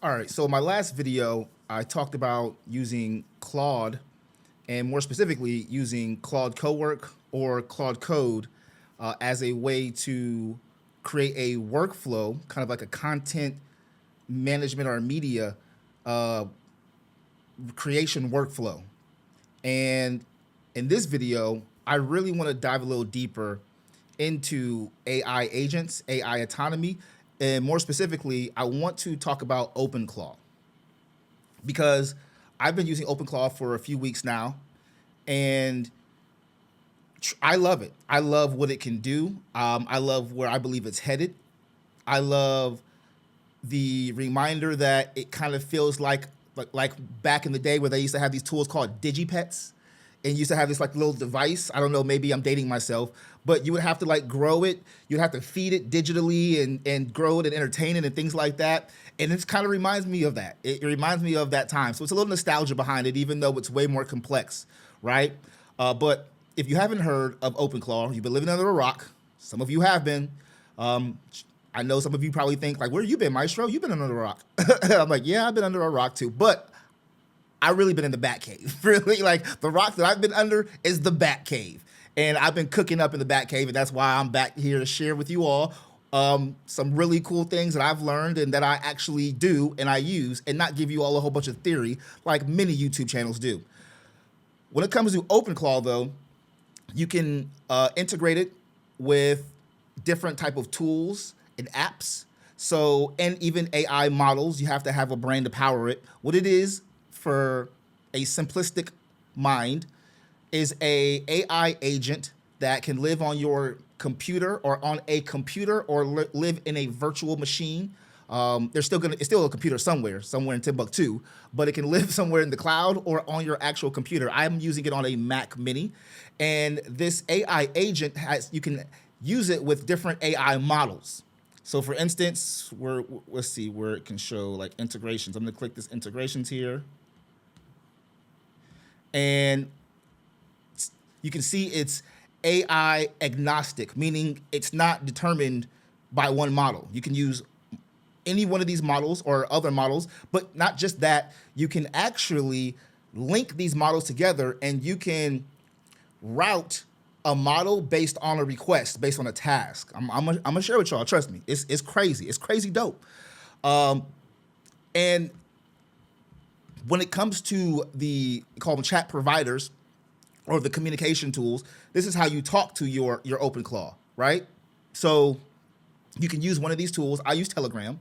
All right, so in my last video, I talked about using Claude and more specifically using Claude Cowork or Claude Code as a way to create a workflow, kind of like a content management or media creation workflow. And in this video, I really want to dive a little deeper into AI agents, AI autonomy, and more specifically, I want to talk about OpenClaw because I've been using OpenClaw for a few weeks now, and I love it. I love what it can do. I love where I believe it's headed. I love the reminder that it kind of feels like back in the day where they used to have these tools called digipets, and you used to have this like little device. I don't know, maybe I'm dating myself, but you would have to like grow it. You'd have to feed it digitally and grow it and entertain it and things like that. And it kind of reminds me of that. It reminds me of that time. So it's a little nostalgia behind it, even though it's way more complex, right? But if you haven't heard of OpenClaw, you've been living under a rock. Some of you have been. I know some of you probably think like, where you been, Maestro? You've been under a rock. I'm like, yeah, I've been under a rock too. But I've really been in the bat cave. Really, like the rock that I've been under is the bat cave. And I've been cooking up in the bat cave, and that's why I'm back here to share with you all some really cool things that I've learned and that I actually do and I use, and not give you all a whole bunch of theory like many YouTube channels do. When it comes to OpenClaw, though, you can integrate it with different type of tools and apps. So, and even AI models, you have to have a brain to power it. What it is, for a simplistic mind, is a AI agent that can live on your computer or on a computer or live in a virtual machine. It's still a computer somewhere in Timbuktu, but it can live somewhere in the cloud or on your actual computer. I'm using it on a Mac Mini, and this AI agent you can use it with different AI models. So for instance, let's see where it can show like integrations. I'm gonna click this integrations here. And you can see it's AI agnostic, meaning it's not determined by one model. You can use any one of these models or other models, but not just that, you can actually link these models together and you can route a model based on a request, based on a task. I'm gonna share with y'all, trust me, it's crazy. It's crazy dope. And when it comes to call them chat providers or the communication tools, this is how you talk to your OpenClaw, right? So you can use one of these tools. I use Telegram,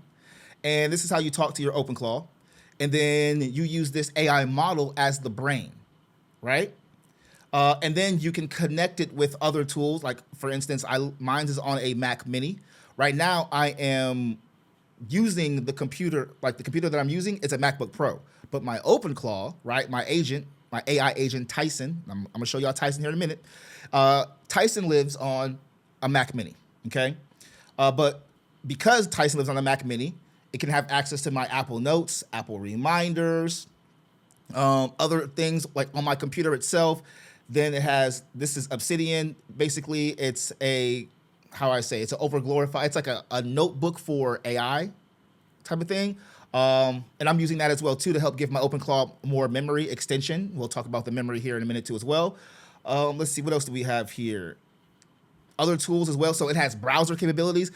and this is how you talk to your OpenClaw. And then you use this AI model as the brain, right? And then you can connect it with other tools. Like for instance, mine is on a Mac Mini. Right now I am using the computer, like the computer that I'm using, it's a MacBook Pro. But my OpenClaw, right, my AI agent Tyson, I'm gonna show y'all Tyson here in a minute. Tyson lives on a Mac Mini, okay? But because Tyson lives on a Mac Mini, it can have access to my Apple Notes, Apple Reminders, other things like on my computer itself. Then this is Obsidian. Basically, it's it's an overglorified, it's like a notebook for AI type of thing. And I'm using that as well too to help give my OpenClaw more memory extension. We'll talk about the memory here in a minute too as well. Let's see, what else do we have here? Other tools as well. So it has browser capabilities.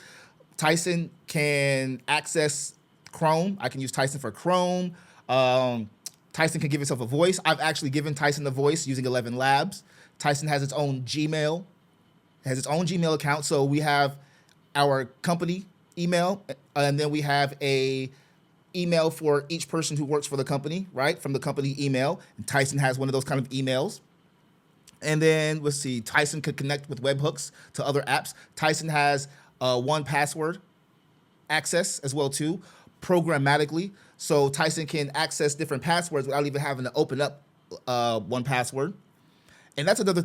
Tyson can access Chrome. I can use Tyson for Chrome. Tyson can give itself a voice. I've actually given Tyson a voice using 11 Labs. Tyson has its own Gmail. It has its own Gmail account. So we have our company email, and then we have a email for each person who works for the company, right? From the company email. And Tyson has one of those kind of emails. And then let's see, Tyson could connect with webhooks to other apps. Tyson has 1Password access as well too, programmatically. So Tyson can access different passwords without even having to open up 1Password. And that's another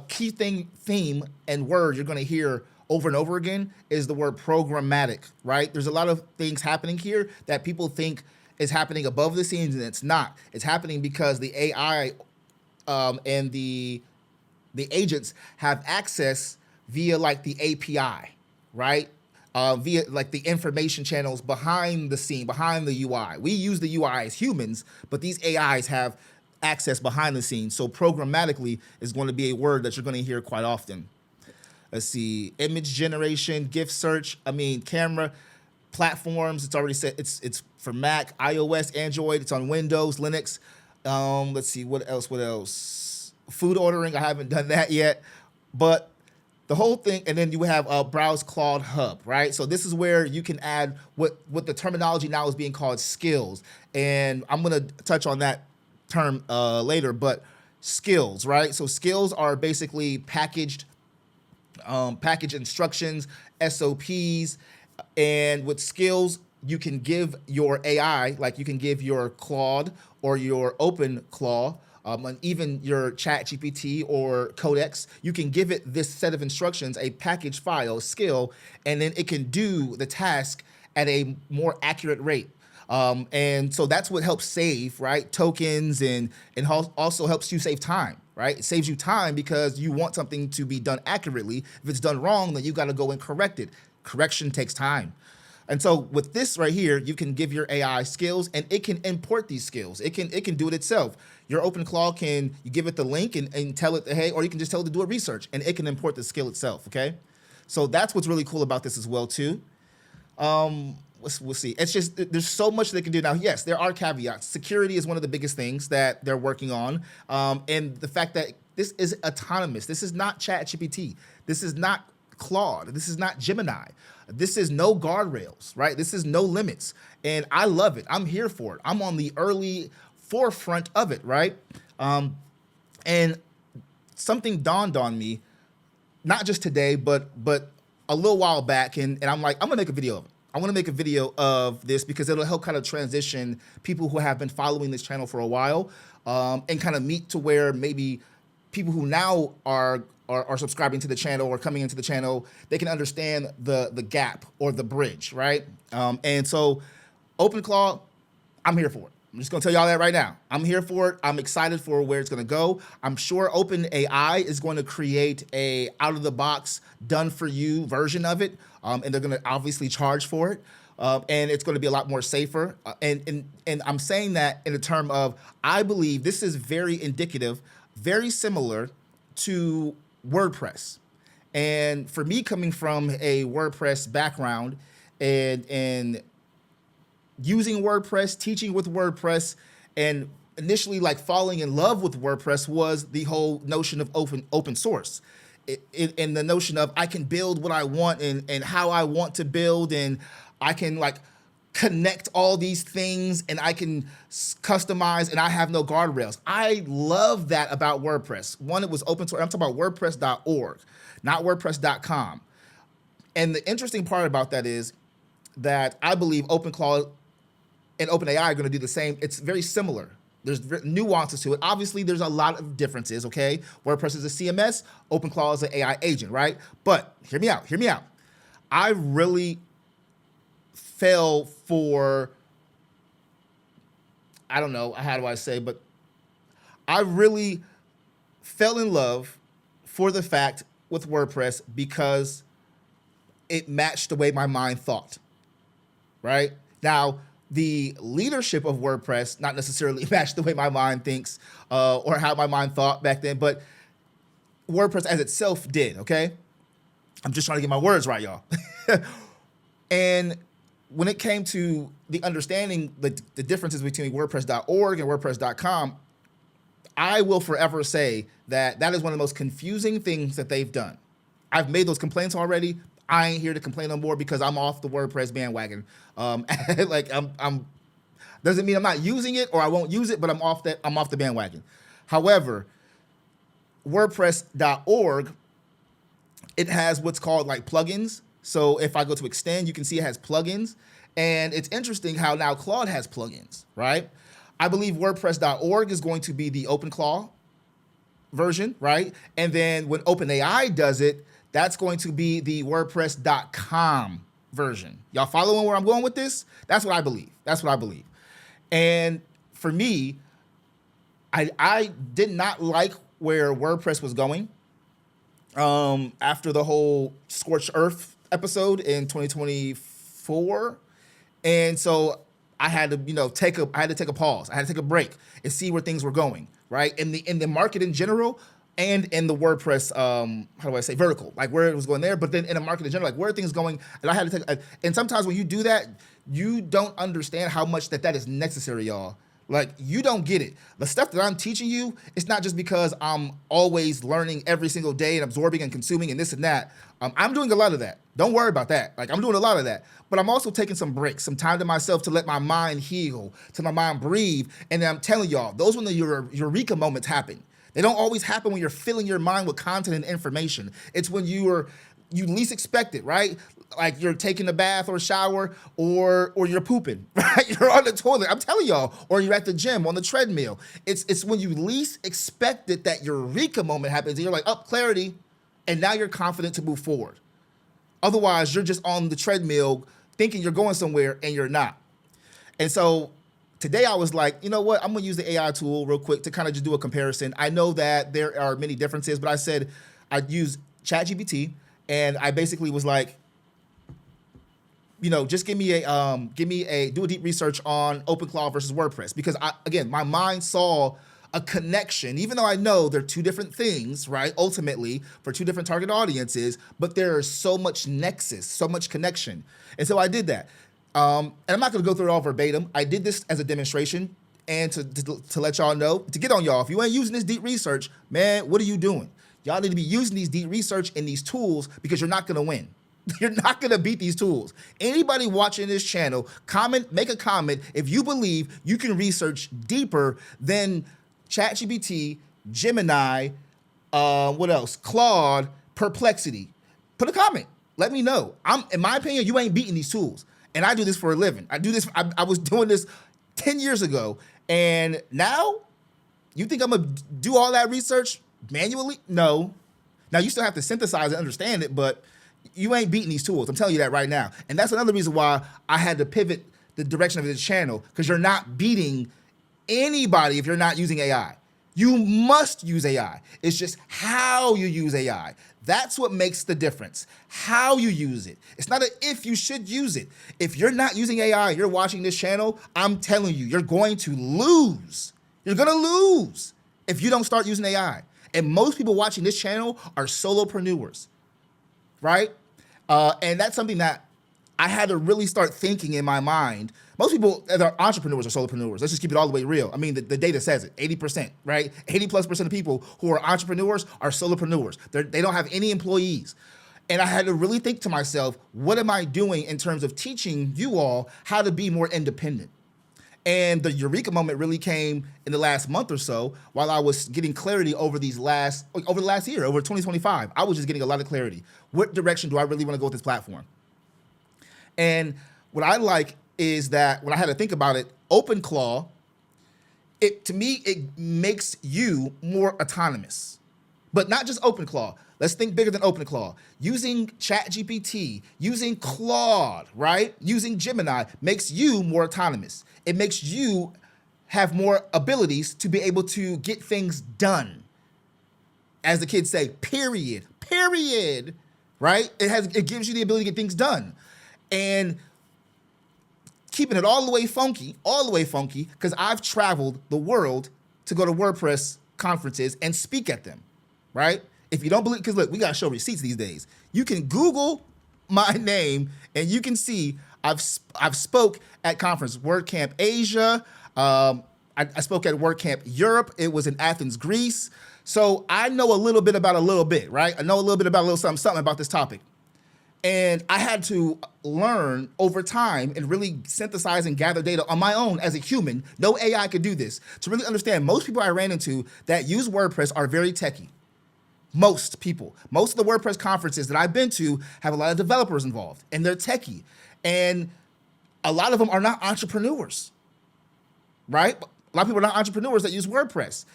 key theme and word you're gonna hear over and over again is the word programmatic, right? There's a lot of things happening here that people think is happening above the scenes, and it's not. It's happening because the AI and the agents have access via like the API, right? via like the information channels behind the scene, behind the UI. We use the UI as humans, but these AIs have access behind the scenes. So programmatically is going to be a word that you're going to hear quite often. Let's see, image generation, GIF search. I mean, camera platforms. It's already said it's for Mac, iOS, Android. It's on Windows, Linux. Let's see, what else? What else? Food ordering. I haven't done that yet, but the whole thing. And then you have browse ClawHub, right? So this is where you can add what the terminology now is being called skills, and I'm gonna touch on that term later. But skills, right? So skills are basically package instructions, SOPs, and with skills, you can give your AI, like you can give your Claude or your OpenClaw, and even your ChatGPT or Codex, you can give it this set of instructions, a package file, skill, and then it can do the task at a more accurate rate. And so that's what helps save, right, tokens, and also helps you save time, right? It saves you time because you want something to be done accurately. If it's done wrong, then you got to go and correct it. Correction takes time. And so with this right here, you can give your AI skills, and it can import these skills. It can do it itself. Your OpenClaw you give it the link and tell it, hey, or you can just tell it to do a research, and it can import the skill itself, okay? So that's what's really cool about this as well, too. We'll see. It's just, there's so much they can do now. Yes, there are caveats. Security is one of the biggest things that they're working on. And the fact that this is autonomous. This is not ChatGPT. This is not Claude. This is not Gemini. This is no guardrails, right? This is no limits. And I love it. I'm here for it. I'm on the early forefront of it, right? And something dawned on me, not just today, but a little while back. And I'm like, I'm gonna make a video of it. I want to make a video of this because it'll help kind of transition people who have been following this channel for a while, and kind of meet to where maybe people who now are subscribing to the channel or coming into the channel, they can understand the gap or the bridge, right? And so OpenClaw, I'm here for it. I'm just gonna tell y'all that right now. I'm here for it. I'm excited for where it's gonna go. I'm sure OpenAI is going to create a out-of-the-box, done-for-you version of it, and they're gonna obviously charge for it, and it's gonna be a lot more safer. And I'm saying that in a term of, I believe this is very indicative, very similar to WordPress. And for me, coming from a WordPress background and using WordPress, teaching with WordPress, and initially like falling in love with WordPress was the whole notion of open source. And the notion of I can build what I want and how I want to build, and I can like connect all these things, and I can customize, and I have no guardrails. I love that about WordPress. One, it was open source. I'm talking about WordPress.org, not WordPress.com. And the interesting part about that is that I believe OpenClaw and OpenAI are going to do the same. It's very similar. There's nuances to it. Obviously, there's a lot of differences, okay? WordPress is a CMS, OpenClaw is an AI agent, right? But hear me out, hear me out. I really fell for, I don't know, how do I say, but I really fell in love for the fact with WordPress because it matched the way my mind thought, right? Now, the leadership of WordPress not necessarily matched the way my mind thinks, or how my mind thought back then, but WordPress as itself did, okay? I'm just trying to get my words right, y'all. And when it came to the understanding the differences between WordPress.org and WordPress.com, I will forever say that that is one of the most confusing things that they've done. I've made those complaints already. I ain't here to complain no more because I'm off the WordPress bandwagon. Like I'm doesn't mean I'm not using it or I won't use it, but I'm off the bandwagon. However, WordPress.org, it has what's called like plugins. So if I go to extend, you can see it has plugins. And it's interesting how now Claude has plugins, right? I believe WordPress.org is going to be the OpenClaw version, right? And then when OpenAI does it, that's going to be the WordPress.com version. Y'all following where I'm going with this? That's what I believe. That's what I believe. And for me, I did not like where WordPress was going after the whole scorched earth episode in 2024, and so I had to, take a pause. I had to take a break and see where things were going, right? In the market in general, and in the WordPress, how do I say, vertical, like where it was going there, but then in the market in general, like where are things going? And I had to take, and sometimes when you do that, you don't understand how much that is necessary, y'all. Like, you don't get it. The stuff that I'm teaching you, it's not just because I'm always learning every single day and absorbing and consuming and this and that. I'm doing a lot of that. Don't worry about that. Like, I'm doing a lot of that. But I'm also taking some breaks, some time to myself to let my mind heal, to my mind breathe. And I'm telling y'all, those when the eureka moments happen. They don't always happen when you're filling your mind with content and information. It's when you least expect it, right? Like you're taking a bath or a shower, or you're pooping, right? You're on the toilet. I'm telling y'all, or you're at the gym on the treadmill. It's when you least expect it that eureka moment happens, and you're like, clarity, and now you're confident to move forward. Otherwise, you're just on the treadmill thinking you're going somewhere and you're not. And so today I was like, you know what? I'm gonna use the AI tool real quick to kind of just do a comparison. I know that there are many differences, but I said I'd use ChatGPT, and I basically was like, just do a deep research on OpenClaw versus WordPress, because my mind saw a connection, even though I know they're two different things, right? Ultimately, for two different target audiences, but there's so much nexus, so much connection. And so I did that. And I'm not gonna go through it all verbatim. I did this as a demonstration and to let y'all know, to get on y'all. If you ain't using this deep research, man, what are you doing? Y'all need to be using these deep research and these tools, because you're not gonna win. You're not gonna beat these tools. Anybody watching this channel, make a comment if you believe you can research deeper than ChatGPT, Gemini, what else? Claude, Perplexity. Put a comment. Let me know. In my opinion, you ain't beating these tools. And I do this for a living. I was doing this 10 years ago. And now, you think I'm gonna do all that research manually? No. Now, you still have to synthesize and understand it, but you ain't beating these tools. I'm telling you that right now. And that's another reason why I had to pivot the direction of this channel, because you're not beating anybody if you're not using AI. You must use AI. It's just how you use AI. That's what makes the difference. How you use it. It's not if you should use it. If you're not using AI and you're watching this channel, I'm telling you, you're going to lose. You're gonna lose if you don't start using AI. And most people watching this channel are solopreneurs, right? And that's something that I had to really start thinking in my mind. Most people that are entrepreneurs are solopreneurs. Let's just keep it all the way real. I mean, the data says it, 80%, right? 80+% of people who are entrepreneurs are solopreneurs. They don't have any employees. And I had to really think to myself, what am I doing in terms of teaching you all how to be more independent? And the eureka moment really came in the last month or so, while I was getting clarity over the last year, over 2025. I was just getting a lot of clarity. What direction do I really want to go with this platform? And what I like is that when I had to think about it, OpenClaw, to me, it makes you more autonomous. But not just OpenClaw. Let's think bigger than OpenClaw. Using ChatGPT, using Claude, right? Using Gemini makes you more autonomous. It makes you have more abilities to be able to get things done. As the kids say, period, right? It gives you the ability to get things done. And keeping it all the way funky, because I've traveled the world to go to WordPress conferences and speak at them, right? If you don't believe, because look, we gotta show receipts these days. You can Google my name and you can see I've spoke at conferences, WordCamp Asia. I spoke at WordCamp Europe. It was in Athens, Greece. So I know a little bit about a little bit, right? I know a little bit about a little something about this topic. And I had to learn over time and really synthesize and gather data on my own as a human. No AI could do this. To really understand, most people I ran into that use WordPress are very techie. Most people. Most of the WordPress conferences that I've been to have a lot of developers involved, and they're techie. And a lot of them are not entrepreneurs, right? A lot of people are not entrepreneurs that use WordPress.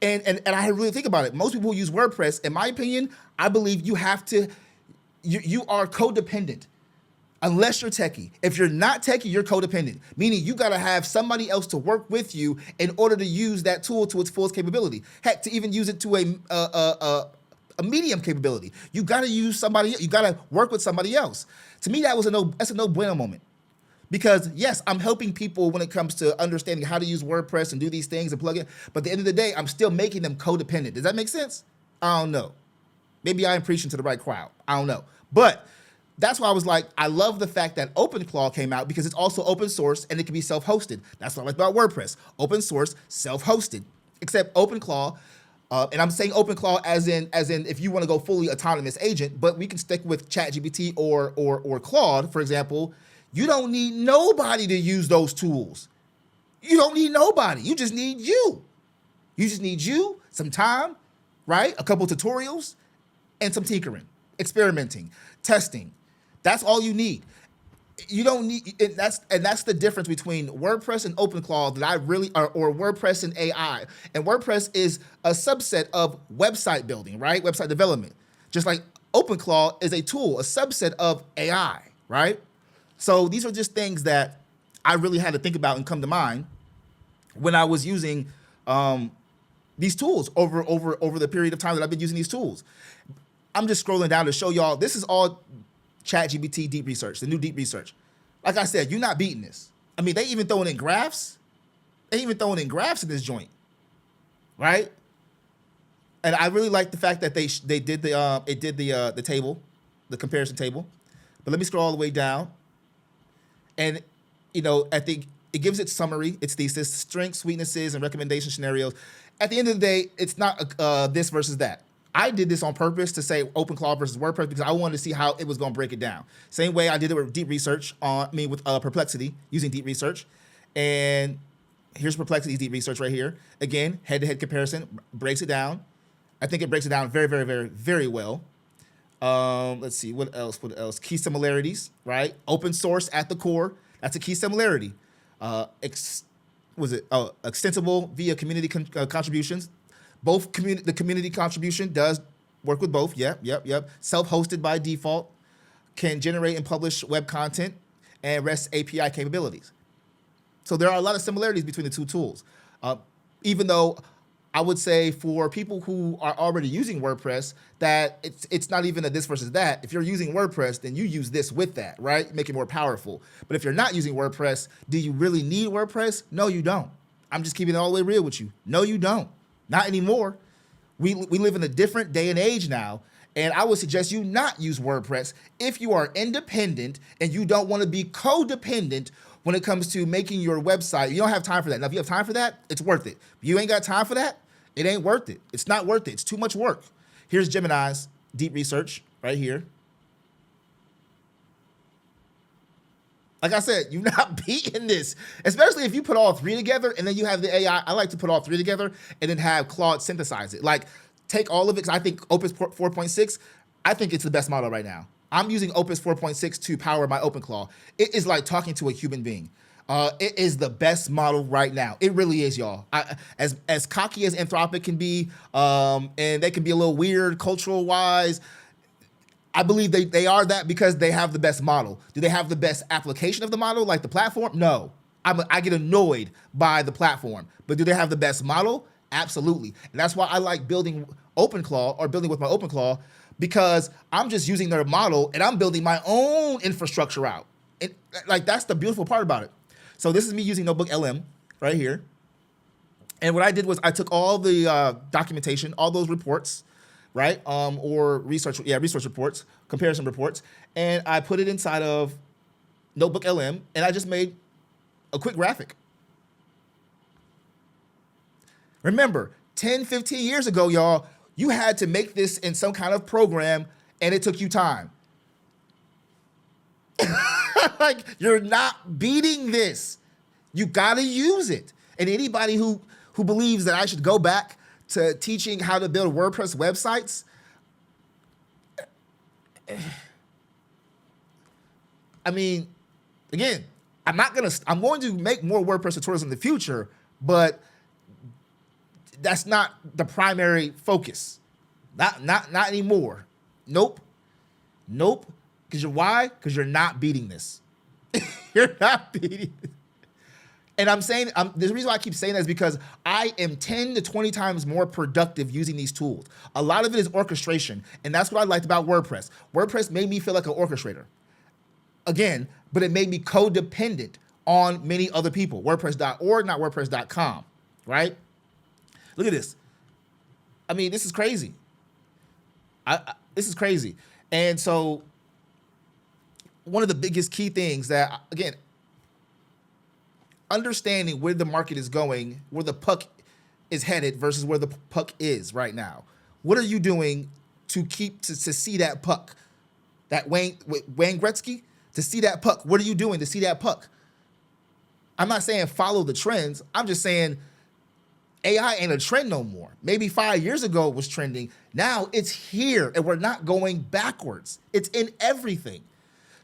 And I really think about it. Most people who use WordPress, in my opinion, I believe you have to, you are codependent unless you're techie. If you're not techie, you're codependent, meaning you gotta have somebody else to work with you in order to use that tool to its fullest capability. Heck, to even use it to a medium capability. You got to use somebody. You got to work with somebody else. To me, that's a no bueno moment. Because yes, I'm helping people when it comes to understanding how to use WordPress and do these things and plug in. But at the end of the day, I'm still making them codependent. Does that make sense? I don't know. Maybe I'm preaching to the right crowd. I don't know. But that's why I was like, I love the fact that OpenClaw came out because it's also open source and it can be self-hosted. That's what I like about WordPress. Open source, self-hosted. Except OpenClaw, and I'm saying OpenClaw as in if you want to go fully autonomous agent, but we can stick with ChatGPT or Claude, for example. You don't need nobody to use those tools. You don't need nobody. You just need you. You just need you, some time, right? A couple tutorials, and some tinkering, experimenting, testing. That's all you need. You don't need, and that's the difference between WordPress and OpenClaw that I really, or WordPress and AI. And WordPress is a subset of website building, right? Website development. Just like OpenClaw is a tool, a subset of AI, right? So these are just things that I really had to think about and come to mind when I was using these tools over the period of time that I've been using these tools. I'm just scrolling down to show y'all, this is all ChatGPT deep research, the new deep research. Like I said, you're not beating this. I mean, they even throwing in graphs. They even throwing in graphs in this joint, right? And I really like the fact that they did the table, the comparison table. But let me scroll all the way down. And, you know, I think it gives its summary, its thesis, strengths, weaknesses, and recommendation scenarios. At the end of the day, it's not this versus that. I did this on purpose to say OpenClaw versus WordPress because I wanted to see how it was going to break it down. Same way I did it with deep research with Perplexity using deep research. And here's Perplexity's deep research right here. Again, head-to-head comparison breaks it down. I think it breaks it down very, very, very, very well. Let's see, what else? Key similarities, right? Open source at the core. That's a key similarity. Extensible via community contributions. Both the community contribution does work with both. Yep. Self-hosted by default, can generate and publish web content, and REST API capabilities. So there are a lot of similarities between the two tools. Even though I would say for people who are already using WordPress that it's not even a this versus that. If you're using WordPress, then you use this with that, right? Make it more powerful. But if you're not using WordPress, do you really need WordPress? No, you don't. I'm just keeping it all the way real with you. No, you don't. Not anymore. We live in a different day and age now, and I would suggest you not use WordPress if you are independent and you don't want to be codependent when it comes to making your website. You don't have time for that. Now, if you have time for that, it's worth it. If you ain't got time for that, it ain't worth it. It's not worth it. It's too much work. Here's Gemini's deep research right here. Like I said, you're not beating this, especially if you put all three together and then you have the AI. I like to put all three together and then have Claude synthesize it. Like take all of it. 'Cause I think Opus 4.6, I think it's the best model right now. I'm using Opus 4.6 to power my OpenClaw. It is like talking to a human being. It is the best model right now. It really is, y'all. As cocky as Anthropic can be, and they can be a little weird cultural wise, I believe they are that because they have the best model. Do they have the best application of the model, like the platform? No. I get annoyed by the platform. But do they have the best model? Absolutely. And that's why I like building OpenClaw or building with my OpenClaw, because I'm just using their model and I'm building my own infrastructure out. And like that's the beautiful part about it. So this is me using Notebook LM right here. And what I did was I took all the documentation, all those reports, right? Or research reports, comparison reports, and I put it inside of Notebook LM, and I just made a quick graphic. Remember, 10, 15 years ago, y'all, you had to make this in some kind of program, and it took you time. Like, you're not beating this. You gotta use it. And anybody who believes that I should go back to teaching how to build WordPress websites, I mean, again, I'm going to make more WordPress tutorials in the future, but that's not the primary focus. Not anymore. Nope. Why? Because you're not beating this. You're not beating this. And I'm saying, the reason why I keep saying that is because I am 10 to 20 times more productive using these tools. A lot of it is orchestration. And that's what I liked about WordPress. WordPress made me feel like an orchestrator. Again, but it made me codependent on many other people. WordPress.org, not WordPress.com, right? Look at this. I mean, this is crazy. This is crazy. And so one of the biggest key things that, again, understanding where the market is going, where the puck is headed versus where the puck is right now. What are you doing to see that puck? That Wayne Gretzky, to see that puck. What are you doing to see that puck? I'm not saying follow the trends. I'm just saying AI ain't a trend no more. Maybe 5 years ago it was trending. Now it's here and we're not going backwards. It's in everything.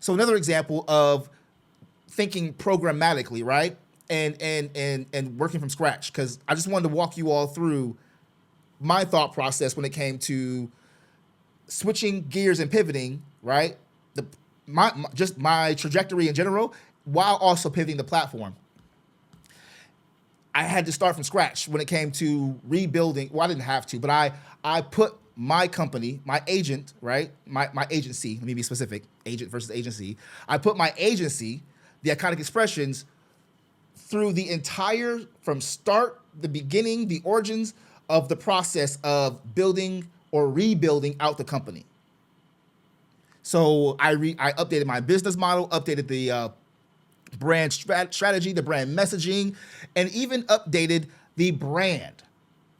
So another example of thinking programmatically, right? And working from scratch, because I just wanted to walk you all through my thought process when it came to switching gears and pivoting, right? Just my trajectory in general, while also pivoting the platform. I had to start from scratch when it came to rebuilding. Well, I didn't have to, but I put my company, my agent, right? My agency, let me be specific, agent versus agency. I put my agency, the Iconic Expressions, through the entire, from start, the beginning, the origins of the process of building or rebuilding out the company. So I updated my business model, updated the brand strategy, the brand messaging, and even updated the brand.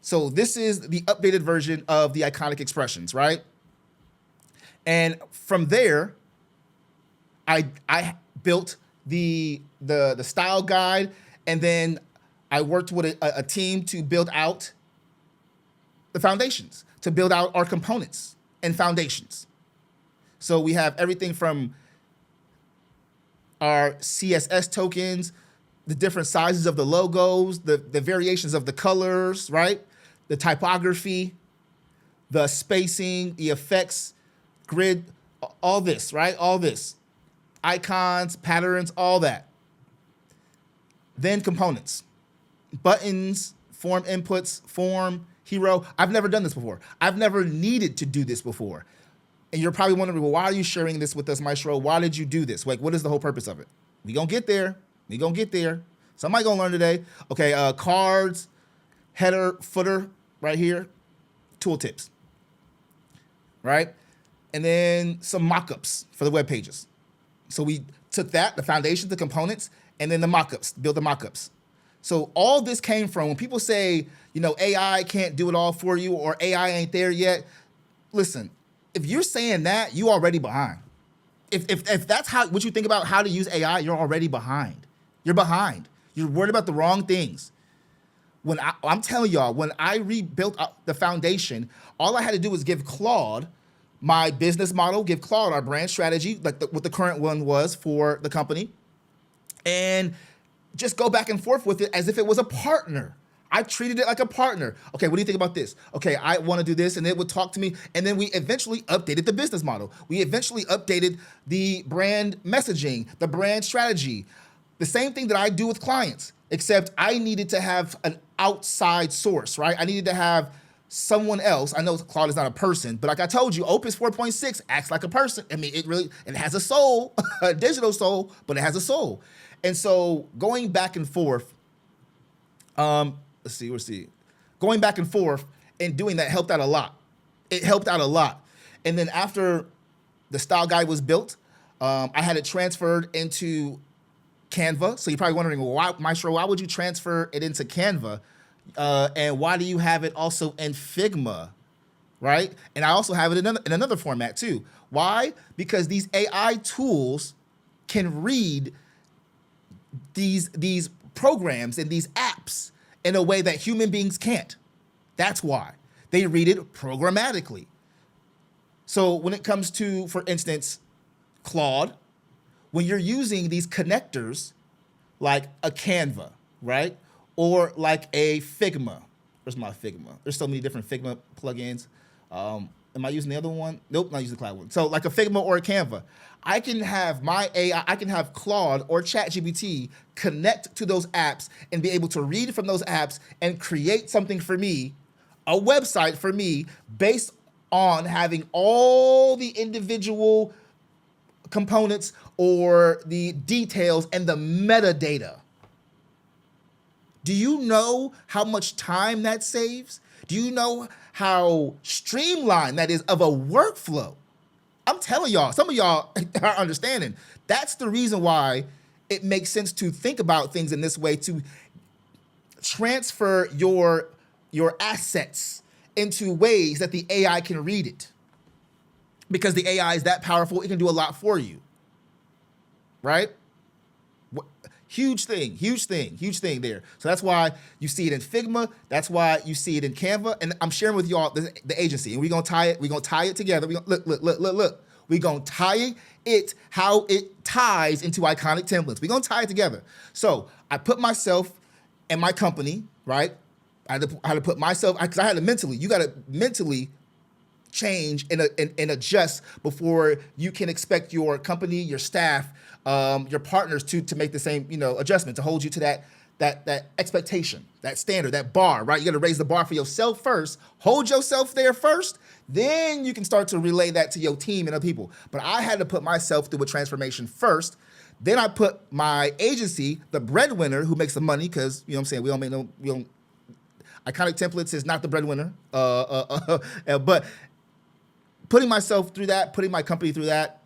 So this is the updated version of the Iconic Expressions, right? And from there, I built the style guide, and then I worked with a team to build out the foundations, to build out our components and foundations. So we have everything from our CSS tokens, the different sizes of the logos, the variations of the colors, right? The typography, the spacing, the effects, grid, all this, right? All this. Icons, patterns, all that. Then components, buttons, form inputs, form, hero. I've never done this before. I've never needed to do this before. And you're probably wondering, well, why are you sharing this with us, Maestro? Why did you do this? Like, what is the whole purpose of it? We gonna get there. We gonna get there. Somebody gonna learn today. Okay, cards, header, footer, right here, tooltips, right? And then some mock-ups for the web pages. So we took that, the foundation, the components, and then the mock-ups, build the mock-ups. So all this came from when people say, you know, AI can't do it all for you or AI ain't there yet. Listen, if you're saying that, you already behind. If that's what you think about how to use AI, you're already behind. You're behind. You're worried about the wrong things. I'm telling y'all, when I rebuilt the foundation, all I had to do was give Claude my business model, give Claude our brand strategy, like what the current one was for the company, and just go back and forth with it as if it was a partner. I treated it like a partner. Okay, what do you think about this? Okay, I want to do this, and it would talk to me, and then we eventually updated the business model. We eventually updated the brand messaging, the brand strategy, the same thing that I do with clients, except I needed to have an outside source, right? I needed to have someone else. I know Claude is not a person, but like I told you, Opus 4.6 acts like a person. I mean, it has a soul, a digital soul, but it has a soul. And so going back and forth, let's see. Going back and forth and doing that helped out a lot. It helped out a lot. And then after the style guide was built, I had it transferred into Canva. So you're probably wondering, well, why, Maestro, why would you transfer it into Canva? And why do you have it also in Figma, right? And I also have it in another format too. Why? Because these AI tools can read these programs and these apps in a way that human beings can't. That's why. They read it programmatically. So when it comes to, for instance, Claude, when you're using these connectors like a Canva, right? Or like a Figma. Where's my Figma? There's so many different Figma plugins. Am I using the other one? Nope, not using the cloud one. So like a Figma or a Canva, I can have my AI, I can have Claude or ChatGPT connect to those apps and be able to read from those apps and create something for me, a website for me based on having all the individual components or the details and the metadata. Do you know how much time that saves? Do you know how streamlined that is of a workflow? I'm telling y'all, some of y'all are understanding. That's the reason why it makes sense to think about things in this way, to transfer your assets into ways that the AI can read it. Because the AI is that powerful, it can do a lot for you, right? Huge thing there. So that's why you see it in Figma. That's why you see it in Canva. And I'm sharing with y'all the agency, and we're gonna tie it together. Look. We're gonna tie it how it ties into iconic templates. We're gonna tie it together. So I put myself and my company, right? I had to put myself, because I had to mentally, you gotta mentally change and adjust before you can expect your company, your staff, your partners to make the same, adjustment, to hold you to that expectation, that standard, that bar, right? You got to raise the bar for yourself first, hold yourself there first, then you can start to relay that to your team and other people. But I had to put myself through a transformation first. Then I put my agency, the breadwinner who makes the money, because you know what I'm saying, Iconic Templates is not the breadwinner, but putting myself through that, putting my company through that,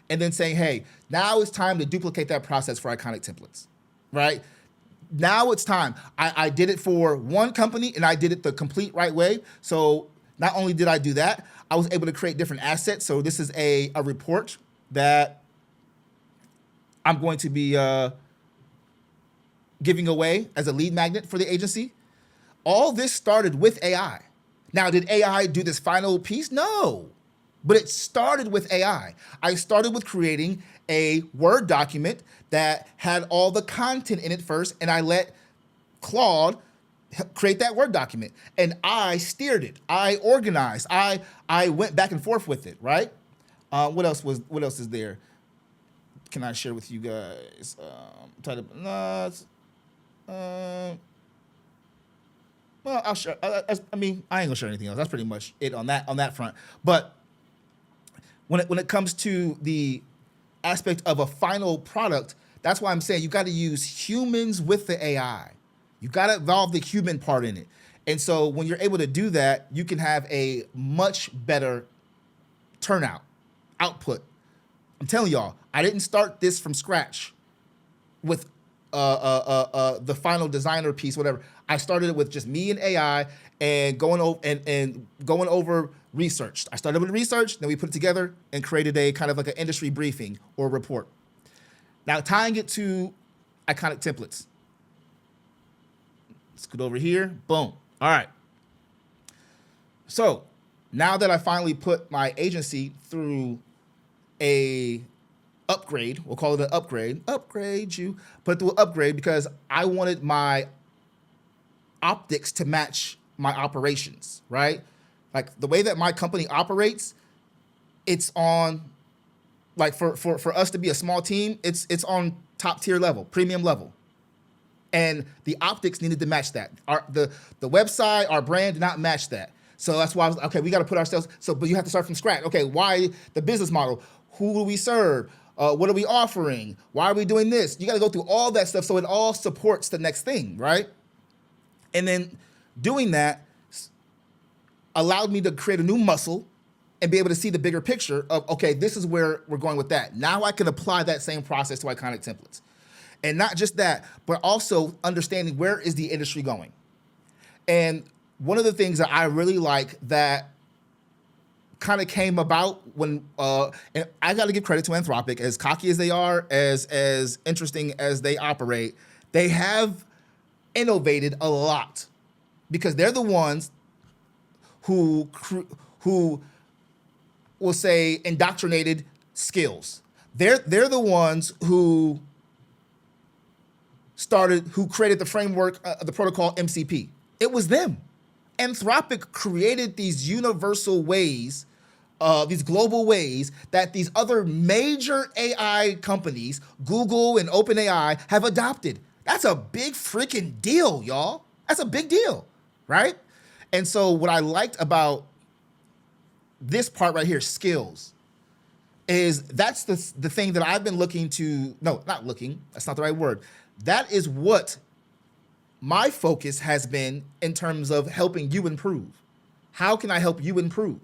and then saying, hey, now it's time to duplicate that process for Iconic Templates, right? Now it's time. I did it for one company and I did it the complete right way. So not only did I do that, I was able to create different assets. So this is a report that I'm going to be giving away as a lead magnet for the agency. All this started with AI. Now, did AI do this final piece? No. But it started with AI. I started with creating a Word document that had all the content in it first, and I let Claude create that Word document. And I steered it. I organized. I went back and forth with it, right? What else is there? Can I share with you guys? Well, I'll share. I ain't gonna share anything else. That's pretty much it on that front. But when it comes to the aspect of a final product, that's why I'm saying you got to use humans with the AI. You got to involve the human part in it. And so when you're able to do that, you can have a much better output. I'm telling y'all, I didn't start this from scratch with the final designer piece, whatever. I started it with just me and AI and going over research. I started with research, then we put it together and created a kind of like an industry briefing or report. Now tying it to Iconic Templates. Let's go over here. Boom. All right. So now that I finally put my agency through a upgrade, we'll call it an upgrade, put through an upgrade because I wanted my optics to match my operations, right? Like the way that my company operates, it's on, like for us to be a small team, it's on top tier level, premium level. And the optics needed to match that. The website, our brand did not match that. So that's why I was, okay, we got to put ourselves, but you have to start from scratch. Okay, why the business model? Who do we serve? What are we offering? Why are we doing this? You got to go through all that stuff so it all supports the next thing, right? And then doing that allowed me to create a new muscle and be able to see the bigger picture of, okay, this is where we're going with that. Now I can apply that same process to Iconic Templates. And not just that, but also understanding where is the industry going. And one of the things that I really like that kind of came about when, and I got to give credit to Anthropic, as cocky as they are, as interesting as they operate, they have innovated a lot because they're the ones who will say indoctrinated skills. They're the ones who created the framework, the protocol MCP. It was them. Anthropic created these universal ways these global ways that these other major AI companies, Google and OpenAI, have adopted. That's a big freaking deal, y'all. That's a big deal, right? And so what I liked about this part right here, skills, is that's the thing that I've been looking to, no, not looking, that's not the right word. That is what my focus has been in terms of helping you improve. How can I help you improve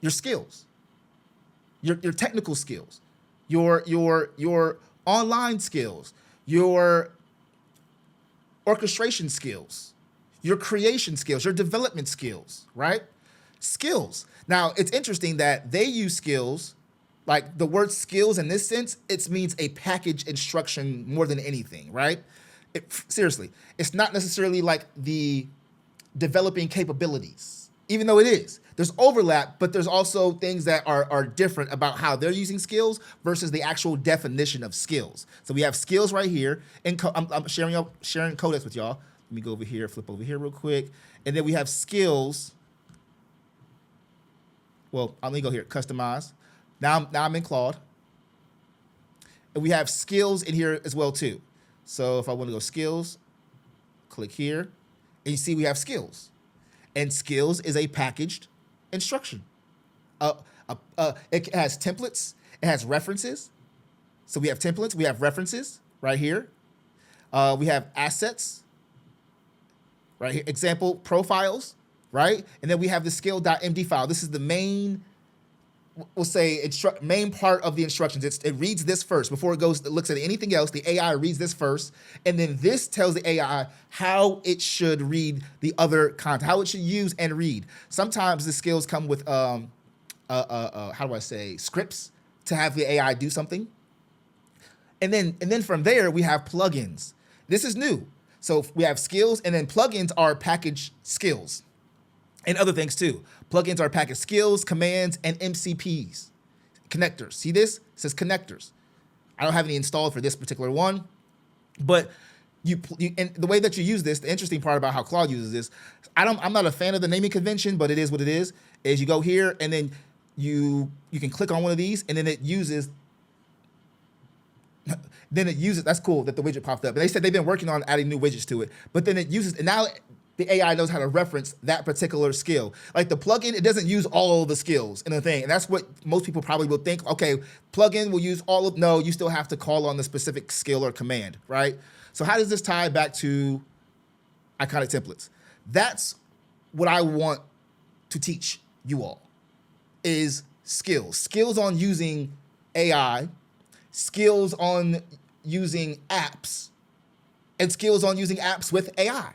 your skills, your technical skills, your online skills, your orchestration skills, your creation skills, your development skills, right? Skills. Now, it's interesting that they use skills, like the word skills in this sense, it means a package instruction more than anything, right? Seriously, it's not necessarily like the developing capabilities, even though it is. There's overlap, but there's also things that are different about how they're using skills versus the actual definition of skills. So we have skills right here, and I'm sharing codex with y'all. Let me go over here, flip over here real quick, and then we have skills. Well, let me go here, customize. Now I'm in Claude, and we have skills in here as well too. So if I want to go skills, click here, and you see we have skills, and skills is a packaged instruction. It has templates, it has references. So we have templates, we have references right here. We have assets right here, example profiles, right? And then we have the skill.md file. This is the main, we'll say, main part of the instructions. It reads this first before it looks at anything else. The AI reads this first, and then this tells the AI how it should read the other content, how it should use and read. Sometimes the skills come with how do I say, scripts to have the AI do something. And then from there we have plugins. This is new. So we have skills, and then plugins are packaged skills. And other things too. Plugins are packaged skills, commands, and MCPs. Connectors. See this? It says connectors. I don't have any installed for this particular one, but you and the way that you use this, the interesting part about how Claude uses this, I'm not a fan of the naming convention, but it is what it is you go here and then you can click on one of these, and then it uses that's cool that the widget popped up. And they said they've been working on adding new widgets to it, but then it uses, and now the AI knows how to reference that particular skill. Like the plugin, it doesn't use all of the skills in the thing. And that's what most people probably will think, okay, plugin will use all of, no, you still have to call on the specific skill or command, right? So how does this tie back to iconic templates? That's what I want to teach you all, is skills. Skills on using AI, skills on using apps, and skills on using apps with AI.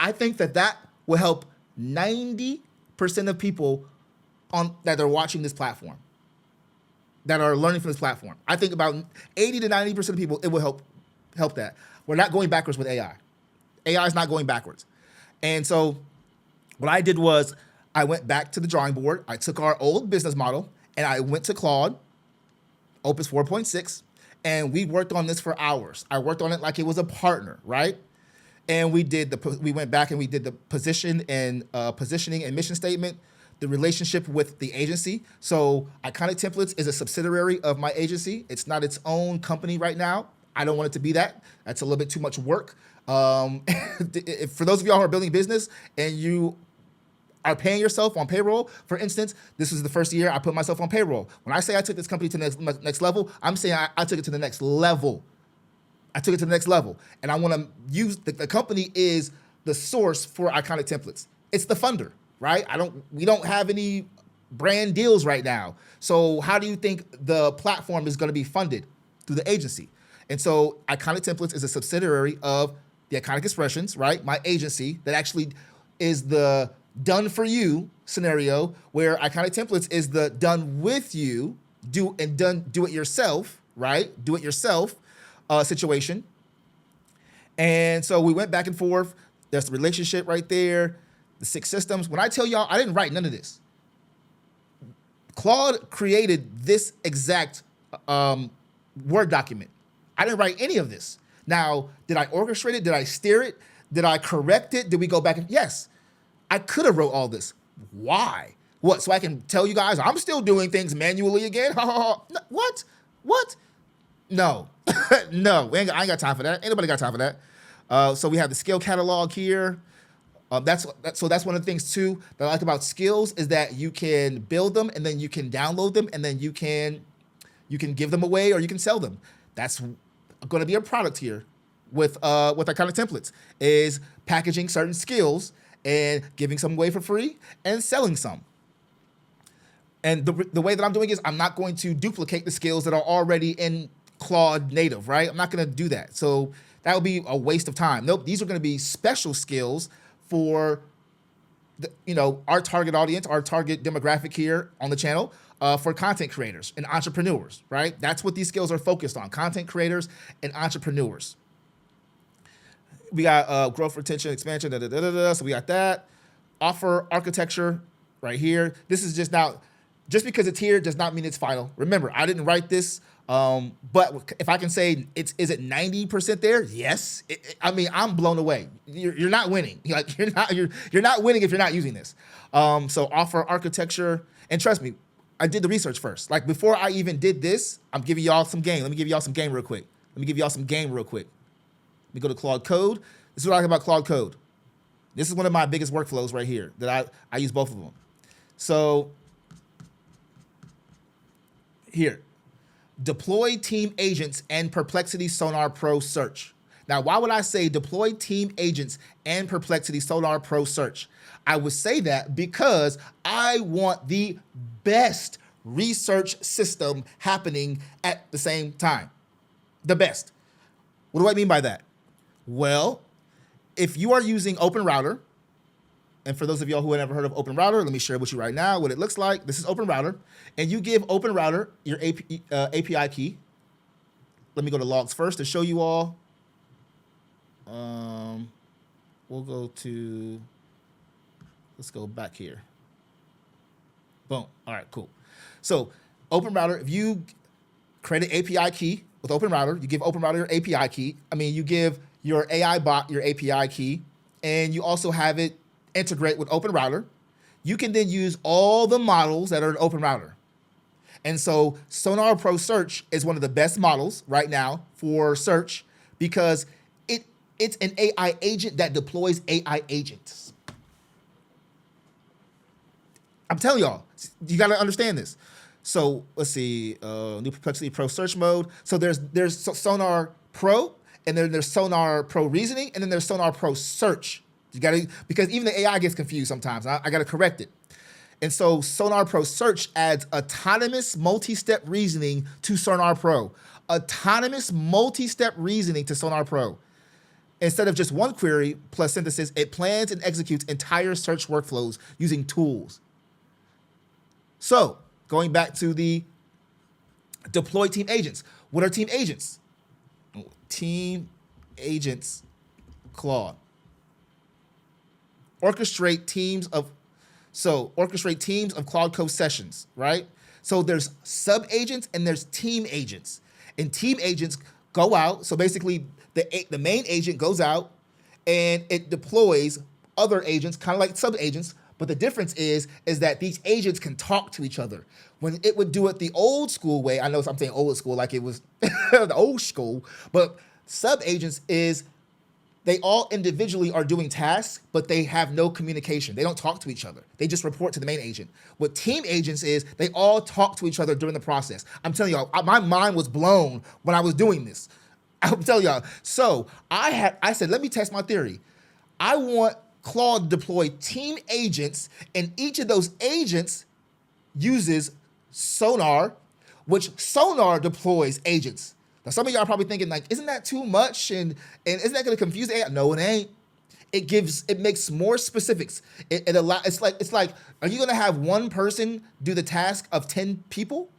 I think that will help 90% of people that are watching this platform, that are learning from this platform. I think about 80 to 90% of people, it will help that. We're not going backwards with AI. AI is not going backwards. And so what I did was I went back to the drawing board. I took our old business model and I went to Claude Opus 4.6, and we worked on this for hours. I worked on it like it was a partner, right? And we went back and we did the positioning and mission statement, the relationship with the agency. So Iconic Templates is a subsidiary of my agency. It's not its own company right now. I don't want it to be that. That's a little bit too much work. For those of y'all who are building business and you are paying yourself on payroll, for instance, this is the first year I put myself on payroll. When I say I took this company to the next level, I'm saying I took it to the next level. I took it to the next level, and I want to use the company is the source for Iconic Templates. It's the funder, right? We don't have any brand deals right now. So how do you think the platform is going to be funded? Through the agency. And so Iconic Templates is a subsidiary of the Iconic Expressions, right? My agency that actually is the done for you scenario, where Iconic Templates is the done with you, do it yourself, right? Do it yourself situation. And so we went back and forth. There's the relationship right there, the 6 systems. When I tell y'all, I didn't write none of this. Claude created this exact Word document. I didn't write any of this. Now, did I orchestrate it? Did I steer it? Did I correct it? Did we go back and, yes, I could have wrote all this. Why? What? So I can tell you guys I'm still doing things manually again? No, what? What? No, no. I ain't got time for that. Ain't nobody got time for that. So we have the skill catalog here. That's one of the things too that I like about skills is that you can build them and then you can download them and then you can give them away or you can sell them. That's going to be a product here with our kind of templates is packaging certain skills and giving some away for free and selling some. And the way that I'm doing is I'm not going to duplicate the skills that are already in Claude native, right? I'm not going to do that. So that would be a waste of time. Nope, these are going to be special skills for our target audience, our target demographic here on the channel for content creators and entrepreneurs, right? That's what these skills are focused on, content creators and entrepreneurs. We got growth, retention, expansion, so we got that. Offer architecture right here. This is just because it's here does not mean it's final. Remember, I didn't write this, but if I can say is it 90% there? Yes. I'm blown away. You're not winning. Like you're not winning if you're not using this. So offer architecture, and trust me, I did the research first. Like before I even did this, I'm giving y'all some game. Let me give y'all some game real quick. Let me go to Claude Code. This is what I like about Claude Code. This is one of my biggest workflows right here that I use both of them. So here, deploy team agents and Perplexity Sonar Pro search. Now, why would I say deploy team agents and Perplexity Sonar Pro search? I would say that because I want the best research system happening at the same time. The best. What do I mean by that? Well, if you are using OpenRouter, and for those of y'all who have never heard of OpenRouter, let me share with you right now what it looks like. This is OpenRouter, and you give OpenRouter your API key. Let me go to logs first to show you all. We'll go to, let's go back here. Boom. All right, cool. So OpenRouter, if you create an API key with OpenRouter, you give OpenRouter your API key. You give your AI bot your API key, and you also have it integrate with OpenRouter. You can then use all the models that are in OpenRouter. And so Sonar Pro Search is one of the best models right now for search because it's an AI agent that deploys AI agents. I'm telling y'all, you got to understand this. So let's see, new Perplexity Pro Search mode. So there's Sonar Pro, and then there's Sonar Pro Reasoning, and then there's Sonar Pro Search. You got to, because even the AI gets confused sometimes. I got to correct it. And so Sonar Pro Search adds autonomous multi-step reasoning to Sonar Pro. Autonomous multi-step reasoning to Sonar Pro. Instead of just one query plus synthesis, it plans and executes entire search workflows using tools. So going back to the deploy team agents. What are team agents? Team agents, Claude. Orchestrate teams of Claude Code sessions, right? So there's sub agents and there's team agents. And team agents go out. So basically the main agent goes out and it deploys other agents, kind of like sub agents. But the difference is that these agents can talk to each other. When it would do it the old school way, I know I'm saying old school like it was the old school, but sub agents is they all individually are doing tasks, but they have no communication. They don't talk to each other. They just report to the main agent. What team agents is, they all talk to each other during the process. I'm telling y'all, my mind was blown when I was doing this. I'm telling y'all. So I said, let me test my theory. I want Claude to deploy team agents, and each of those agents uses Sonar, which Sonar deploys agents. Now, some of y'all are probably thinking, like, isn't that too much? And isn't that going to confuse the AI? No, it ain't. It makes more specifics. It's like, are you going to have one person do the task of 10 people?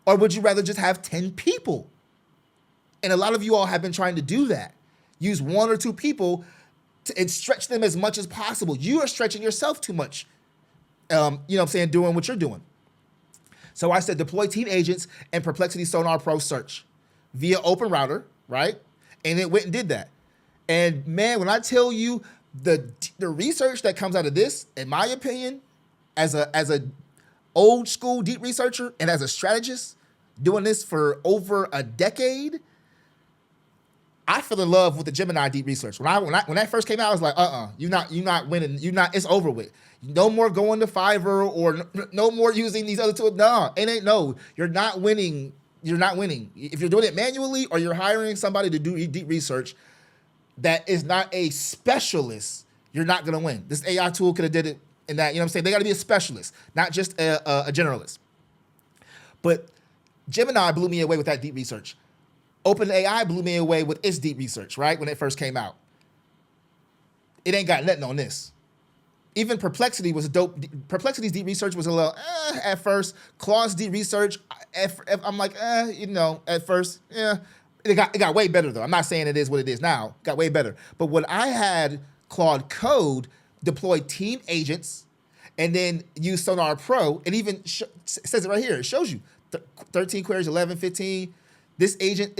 Or would you rather just have 10 people? And a lot of you all have been trying to do that. Use one or two people and stretch them as much as possible. You are stretching yourself too much. Doing what you're doing. So I said deploy team agents and Perplexity Sonar Pro Search via OpenRouter, right? And it went and did that. And man, when I tell you the research that comes out of this, in my opinion, as a old school deep researcher and as a strategist doing this for over a decade, I fell in love with the Gemini deep research. When that first came out, I was like, you're not winning. It's over with. No more going to Fiverr or no more using these other tools. No, you're not winning. You're not winning. If you're doing it manually or you're hiring somebody to do deep research that is not a specialist, you're not gonna win. This AI tool could have did it in that, you know what I'm saying? They gotta be a specialist, not just a generalist. But Gemini blew me away with that deep research. OpenAI blew me away with its deep research, right? When it first came out. It ain't got nothing on this. Even Perplexity was dope. Perplexity's deep research was a little at first. Claude's deep research, I'm like, at first, It got way better though. I'm not saying it is what it is now. It got way better. But when I had Claude Code deploy team agents and then use Sonar Pro, it even says it right here. It shows you 13 queries, 11, 15. This agent,